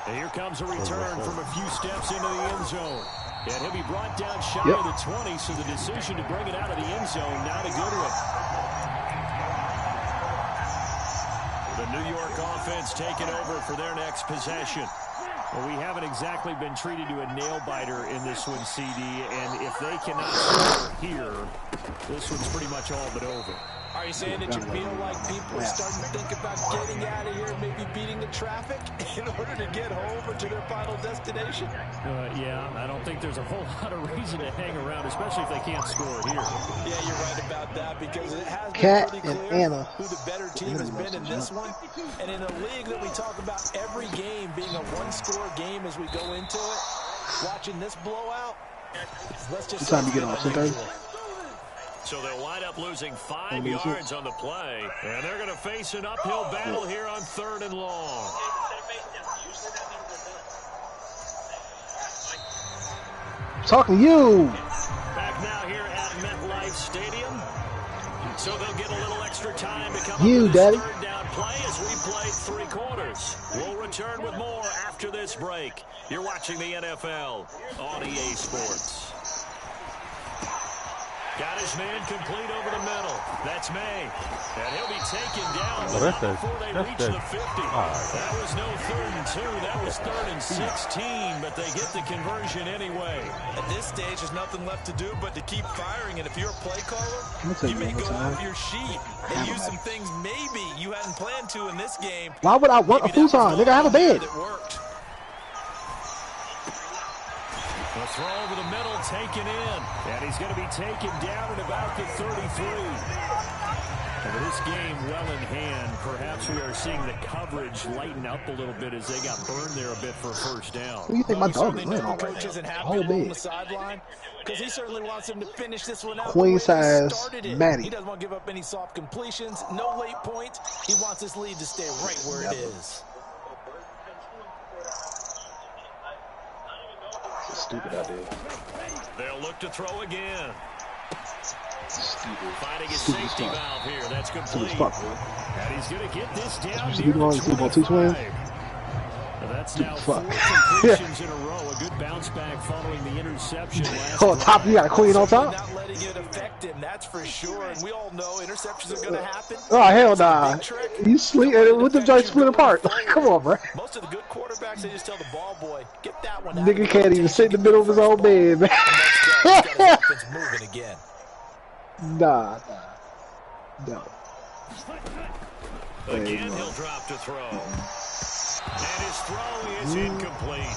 And here comes a return from a few steps into the end zone. And he'll be brought down shy of the 20, so the decision to bring it out of the end zone, not a good one. The New York offense taking over for their next possession. Well, we haven't exactly been treated to a nail-biter in this one, CD, and if they cannot score here, this one's pretty much all but over. Are you saying that you feel like people are starting to think about getting out of here, maybe beating the traffic in order to get home or to their final destination? Yeah, I don't think there's a whole lot of reason to hang around, especially if they can't score here. Yeah, you're right about that, because it has Cat been pretty and clear Anna. who the better team has been in this one. And in a league that we talk about every game being a one-score game as we go into it, watching this blowout, let's just... What time you get off? 10:30? So they'll wind up losing 5 yards on the play. And they're going to face an uphill battle here on 3rd and long. Talking to you. Back now here at MetLife Stadium. So they'll get a little extra time to come up You, with Daddy. this third down play as we played 3 quarters. We'll return with more after this break. You're watching the NFL on EA Sports. Got his man complete over the middle. That's May. And he'll be taken down before they reach the 50. That was no 3rd and 2. That was 3rd and 16, but they get the conversion anyway. At this stage, there's nothing left to do but to keep firing. And if you're a play caller, you may go off your sheet and use some things maybe you hadn't planned to in this game. Why would I want a futon? Nigga, I have a bed. That worked. The throw over the middle, taken in. And he's going to be taken down at about the 33. And with this game well in hand, perhaps we are seeing the coverage lighten up a little bit as they got burned there a bit for a first down. What do you think my dog is laying on right Coach now? isn't happy Whole along bed. the sideline because he certainly wants him to finish this one out. Queen the way he size started it. Maddie. He doesn't want to give up any soft completions, no late points. He wants this lead to stay right where it is. Stupid idea. They'll look to throw again. Stupid. Finding his safety valve here. That's complete. Fuck, And he's going to get this down Should near we the go on Super Bowl 2 25. twins? That's now 4 Fuck. completions in a row. A good bounce back following the interception last Oh, top, you got a queen on top? Not letting it affect him, that's for sure. And we all know interceptions are going to happen. Oh, hell nah. You sleep and with the joint split apart. Come on, bro. Most of the good quarterbacks, they just tell the ball boy, get that one out. Nigga can't even sit in the middle of his own bed, man. Let's go. He's got his offense moving again. Nah. No. Again, he'll drop to throw. And his throw is incomplete.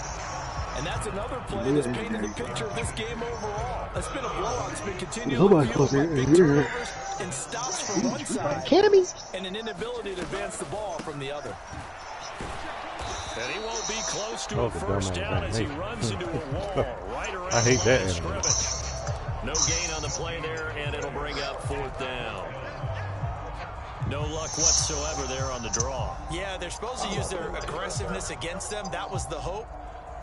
And that's another play that's painted the picture of this game overall. It's been a blowout. It's been continually fueled by big turnovers and stops from one side and an inability to advance the ball from the other. And he won't be close to a first down as he runs into a wall right around I hate the line that of scrimmage. No gain on the play there, and it'll bring up 4th down. No luck whatsoever there on the draw. Yeah, they're supposed to use their aggressiveness against them. That was the hope.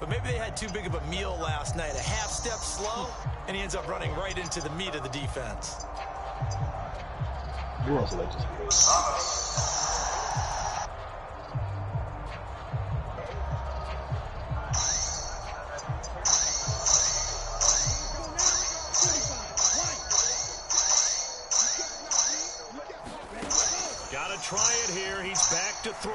But maybe they had too big of a meal last night. A half step slow, and he ends up running right into the meat of the defense. You also like Gotta try it here. He's back to throw.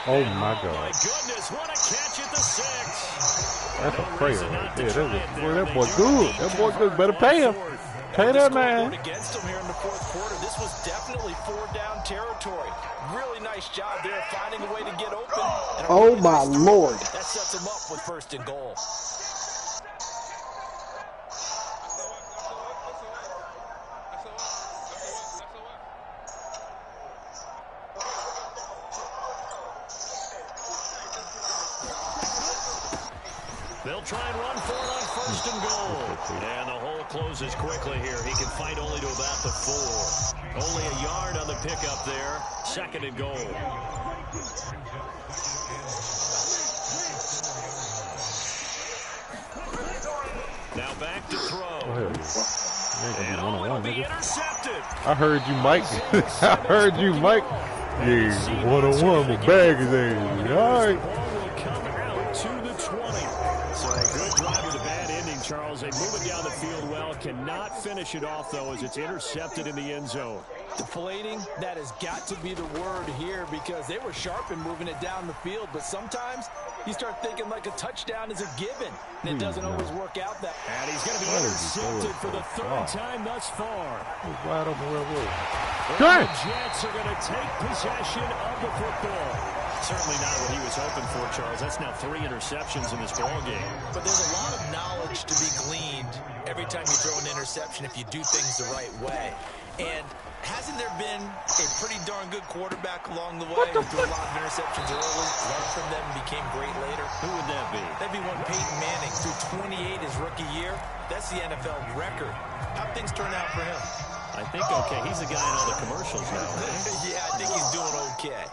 Oh my Oh God. my goodness, what a catch at the 6. That's a prayer right there. That boy They good. That boy good. Better pay him. Pay that man. Against him here in the 4th quarter. This was definitely 4-down territory. Really nice job there, finding a way to get open. And Oh my Lord. that sets him up with 1st and goal. They'll try and run for it on 1st and goal. And the hole closes quickly here. He can fight only to about the 4. Only a yard on the pickup there. 2nd and goal. Now back to throw. And it'll be intercepted. I heard you, Mike. I heard you, Mike. Yeah, one-on-one with bag his ass. All right. Come out to the 20. So a good drive with a bad ending, Charles. They move it down the field well. Cannot finish it off, though, as it's intercepted in the end zone. Deflating, that has got to be the word here because they were sharp in moving it down the field, but sometimes you start thinking like a touchdown is a given, and it doesn't always work out that way. And he's going to be intercepted for the 3rd time thus far. Wide open where it was. The Jets are going to take possession of the football. Certainly not what he was hoping for, Charles. That's now 3 interceptions in this ball game. But there's a lot of knowledge to be gleaned every time you throw an interception if you do things the right way. And hasn't there been a pretty darn good quarterback along the way who threw a lot of interceptions early, learned from them, and became great later? Who would that be? That'd be one Peyton Manning threw 28 his rookie year. That's the NFL record. How'd things turn out for him? I think okay. He's the guy in all the commercials now, right? Yeah, I think he's doing okay.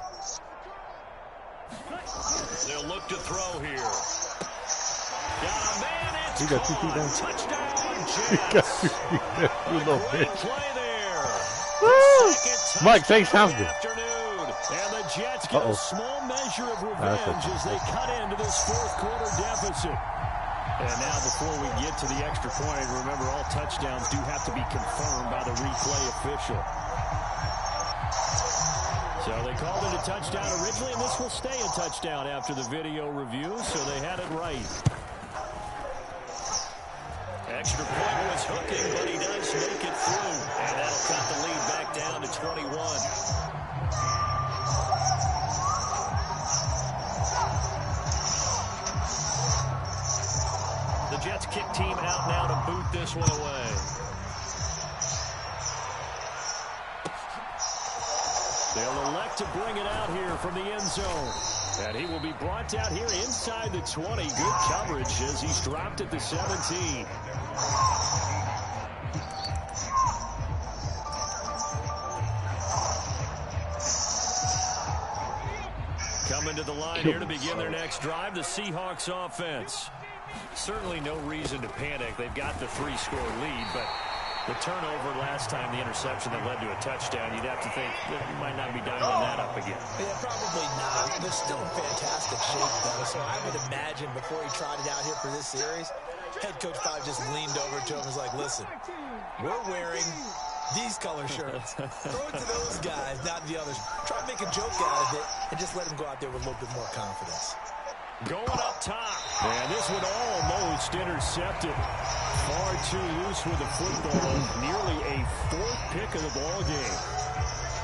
They'll look to throw here. Got a man, it's He got 2 feet down. touchdown, He got 2 feet down. You little Great bitch. play there. Woo! Mike, say something. Afternoon. And the Jets get a small measure of revenge as they cut into this 4th quarter deficit. And now before we get to the extra point, remember all touchdowns do have to be confirmed by the replay official. So they called it a touchdown originally, and this will stay a touchdown after the video review, so they had it right. Extra point was hooking, but he does make it through. And that'll cut the lead back down to 21. The Jets kick team out now to boot this one away. They'll elect to bring it out here from the end zone. And he will be brought down here inside the 20. Good coverage as he's dropped at the 17. Coming to the line here to begin their next drive, the Seahawks offense. Certainly no reason to panic. They've got the 3-score lead, but the turnover last time, the interception that led to a touchdown, you'd have to think that you might not be dialing that up again. Yeah, probably not. They're still in fantastic shape, though, so I would imagine before he trotted out here for this series, head coach probably just leaned over to him and was like, listen, we're wearing these color shirts. Throw it to those guys, not the others. Try to make a joke out of it and just let him go out there with a little bit more confidence. Going up top. And this one almost intercepted. Far too loose with the football. Nearly a 4th pick of the ball game.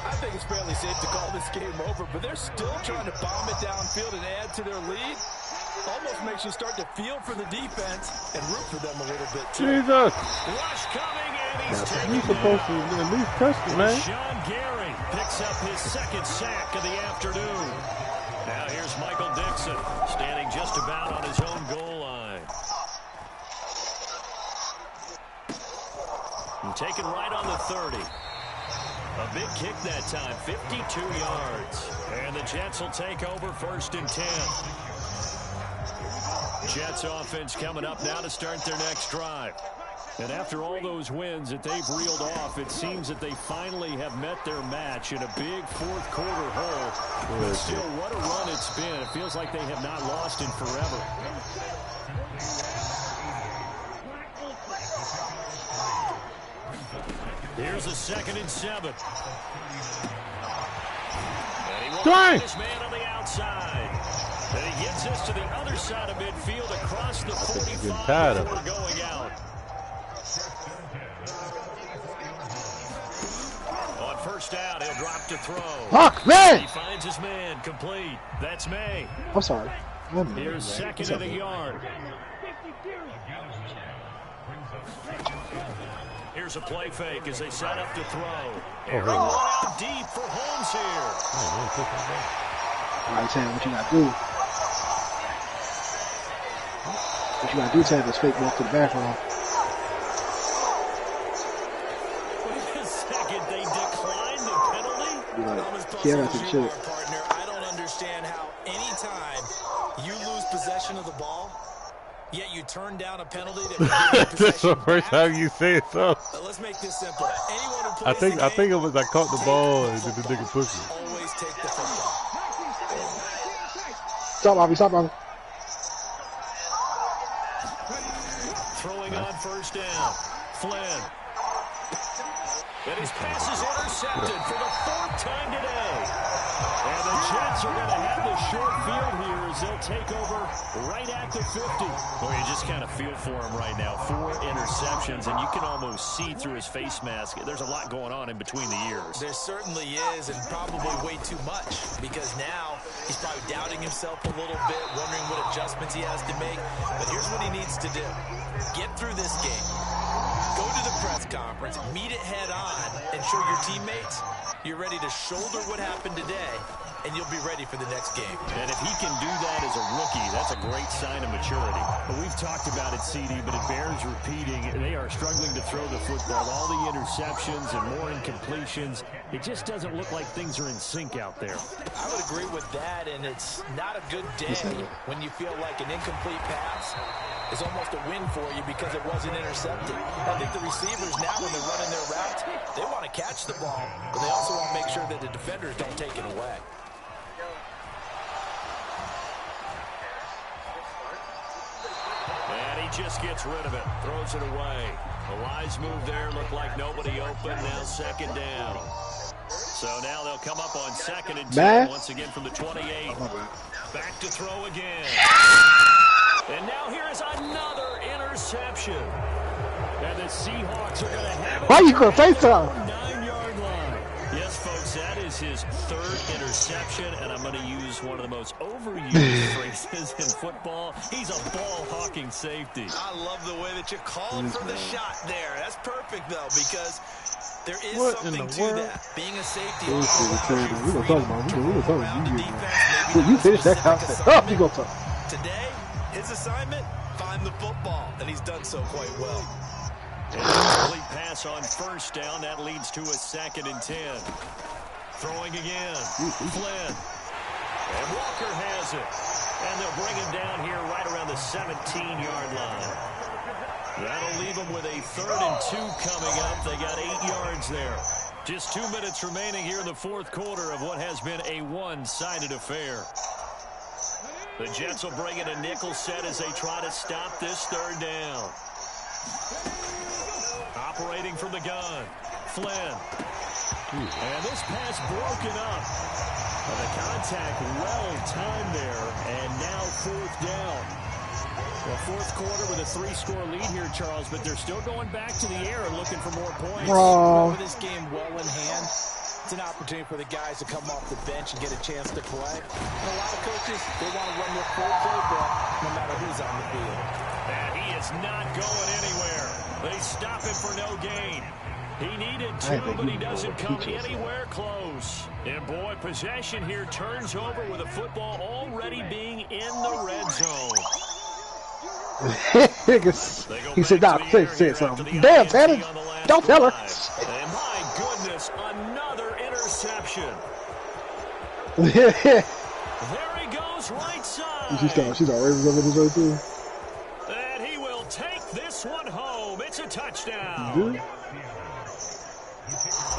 I think it's fairly safe to call this game over, but they're still trying to bomb it downfield and add to their lead. Almost makes you start to feel for the defense and root for them a little bit, too. Jesus. Rush coming, and he's taken He's supposed to at least touch it, man. Sean Gary picks up his 2nd sack of the afternoon. Now here's Michael Dixon, standing just about on his own goal line. And taken right on the 30. A big kick that time, 52 yards. And the Jets will take over 1st and 10. Jets offense coming up now to start their next drive. And after all those wins that they've reeled off, it seems that they finally have met their match in a big 4th quarter hole. But still, what a run it's been. It feels like they have not lost in forever. Here's a 2nd and 7. And he will Dang. find his man on the outside. And he gets us to the other side of midfield across the 45 before going out. On 1st down, he'll drop to throw. Fuck, man! He finds his man complete. That's May. I'm sorry. Here's 2nd and a yard. Here's a play fake as they set up to throw. And one out deep for Holmes here. All right, Sam, what you got to do? What you gotta do is have this fake walk to the bathroom. Wait a second, they declined the penalty? Be like, yeah, that's the shit. Partner, I don't understand how anytime you lose possession of the ball, yet you turn down a penalty that That's the first time you say it, so. Let's make this simple. Anyone who plays I think it was I caught the ball and did the nigga push it. Always take the football. Stop, Bobby. Stop, Bobby. Throwing on first down. Flynn. And his pass is intercepted for the 4th time today. And the Jets are going to have the short field here as they'll take over right at the 50. Well, you just kind of feel for him right now. 4 interceptions, and you can almost see through his face mask. There's a lot going on in between the ears. There certainly is, and probably way too much, because now he's probably doubting himself a little bit, wondering what adjustments he has to make. But here's what he needs to do. Get through this game. Go to the press conference, meet it head on, and show your teammates you're ready to shoulder what happened today, and you'll be ready for the next game. And if he can do that as a rookie, that's a great sign of maturity. But we've talked about it, CD, but it bears repeating. They are struggling to throw the football. All the interceptions and more incompletions. It just doesn't look like things are in sync out there. I would agree with that, and it's not a good day when you feel like an incomplete pass is almost a win for you because it wasn't intercepted. I think the receivers now, when they're running their routes, they want to catch the ball, but they also want to make sure that the defenders don't take it away. And he just gets rid of it, throws it away. The wise move there, looked like nobody open, now 2nd down. So now they'll come up on 2nd and 10 once again from the 28. Back to throw again. And now here is another interception. And the Seahawks are going to have it. Why you gonna say so? 9-yard line. Yes, folks, that is his 3rd interception, and I'm going to use one of the most overused phrases in football. He's a ball-hawking safety. I love the way that you're calling for the shot there. That's perfect, though, because there is something to that. Being a safety. We gonna talk about it. You finish that concept. Oh, you gonna talk. Today, his assignment, find the football, and he's done so quite well. And a complete pass on first down. That leads to a 2nd and 10. Throwing again. Flynn. And Walker has it. And they'll bring him down here right around the 17-yard line. That'll leave them with a 3rd and 2 coming up. They got 8 yards there. Just 2 minutes remaining here in the 4th quarter of what has been a one-sided affair. The Jets will bring in a nickel set as they try to stop this 3rd down. Operating from the gun, Flynn. And this pass broken up. And the contact well timed there, and now 4th down. Well, 4th quarter with a 3-score lead here, Charles, but they're still going back to the air and looking for more points. With this game well in hand, it's an opportunity for the guys to come off the bench and get a chance to play. And a lot of coaches, they want to run their full playbook no matter who's on the field. And he is not going anywhere. They stop him for no gain. He needed 2, but he doesn't come anywhere close. And boy, possession here turns over with the football already being in the red zone. He said, "Doc, say something." Damn, Tanner, don't tell her. And my goodness, another interception. There he goes, right side. She's already over this right too. And he will take this one home. It's a touchdown.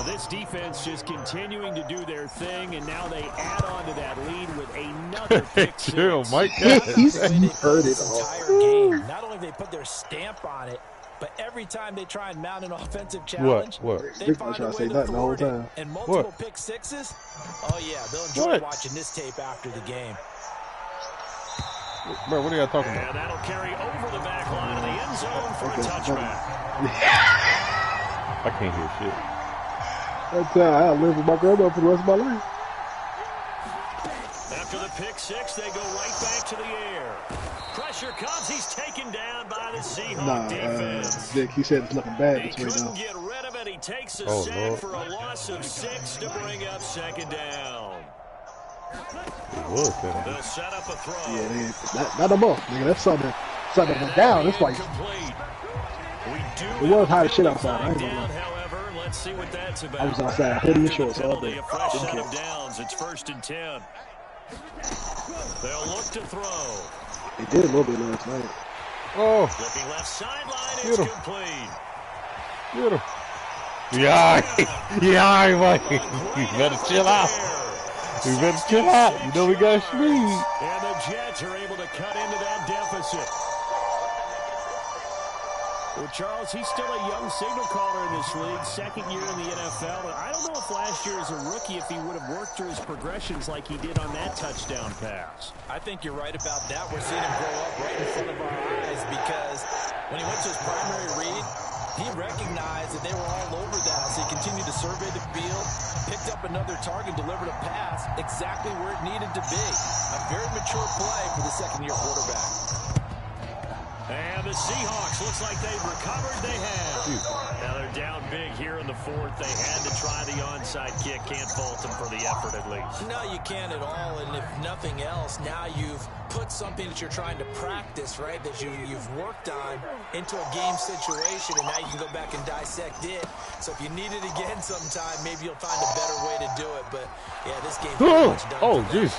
This defense just continuing to do their thing, and now they add on to that lead with another pick six. Chill, Mike. He's heard it all. Entire game. Not only they put their stamp on it, but every time they try and mount an offensive challenge, they find a way to thwart it. And multiple pick sixes. Oh yeah, they'll enjoy watching this tape after the game. Bro, what are y'all talking about? And that'll carry over the back line of the end zone for a touchback. I can't hear shit. I'll live with my grandma for the rest of my life. After the pick six, they go right back to the air. Pressure comes. He's taken down by the Seahawks defense. Vic, he said it's looking bad He this way couldn't now. get rid of it. He takes a sack for a loss of 6 to bring up 2nd down. It was They'll set up a throw. Yeah, not no more. Nigga, that's something. something went down. It's like, it was hot as shit outside. I ain't gonna lie. Let's see what that's about. I was outside, hoodie and shorts all day. A fresh set of downs. It's 1st and 10. They'll look to throw. They did a little bit last night. Oh. Looking left sideline is complete. Get him. Yeah, Mike. You better chill out. You better chill out. You know we got speed. And the Jets are able to cut into that deficit. Well, Charles, he's still a young signal caller in this league, 2nd year in the NFL. And I don't know if last year as a rookie, if he would have worked through his progressions like he did on that touchdown pass. I think you're right about that. We're seeing him grow up right in front of our eyes because when he went to his primary read, he recognized that they were all over that. So he continued to survey the field, picked up another target, delivered a pass exactly where it needed to be. A very mature play for the 2nd-year quarterback. And the Seahawks, looks like they've recovered. They have. Now they're down big here in the 4th. They had to try the onside kick. Can't fault them for the effort at least. No, you can't at all. And if nothing else, now you've put something that you're trying to practice, right, that you've worked on into a game situation, and now you can go back and dissect it. So if you need it again sometime, maybe you'll find a better way to do it. But, yeah, this game's pretty much done. Oh, jeez.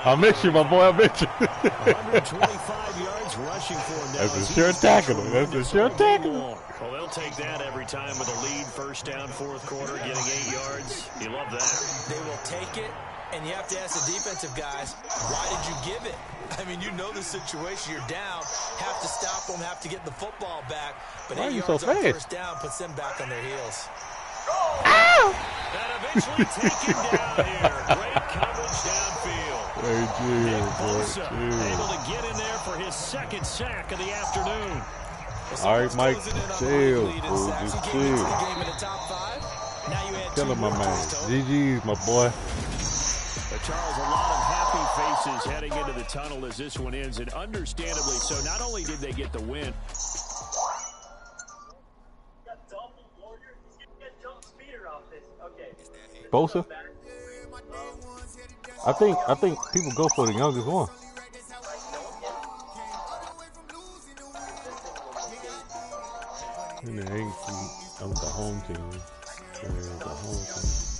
I miss you, my boy. I miss you. 125 yards rushing for him now. That's a sure tackle. That's a sure tackle. Well, they'll take that every time with a lead. 1st down, 4th quarter, getting 8 yards. You love that. They will take it, and you have to ask the defensive guys, why did you give it? I mean, you know the situation. You're down, have to stop them, have to get the football back. But why 8 are you yards so on fast? 1st down puts them back on their heels. That eventually taken down here. Great coverage downfield. Hey, chill, boy, Bosa able to get in there for his 2nd sack of the afternoon. All right, Mike, chill, fool. Just chill. Tell him, my man. GG's, my boy. Charles, a lot of happy faces heading into the tunnel as this one ends, and understandably so. Not only did they get the win. Bosa? I think people go for the youngest one. And the home team. The home team.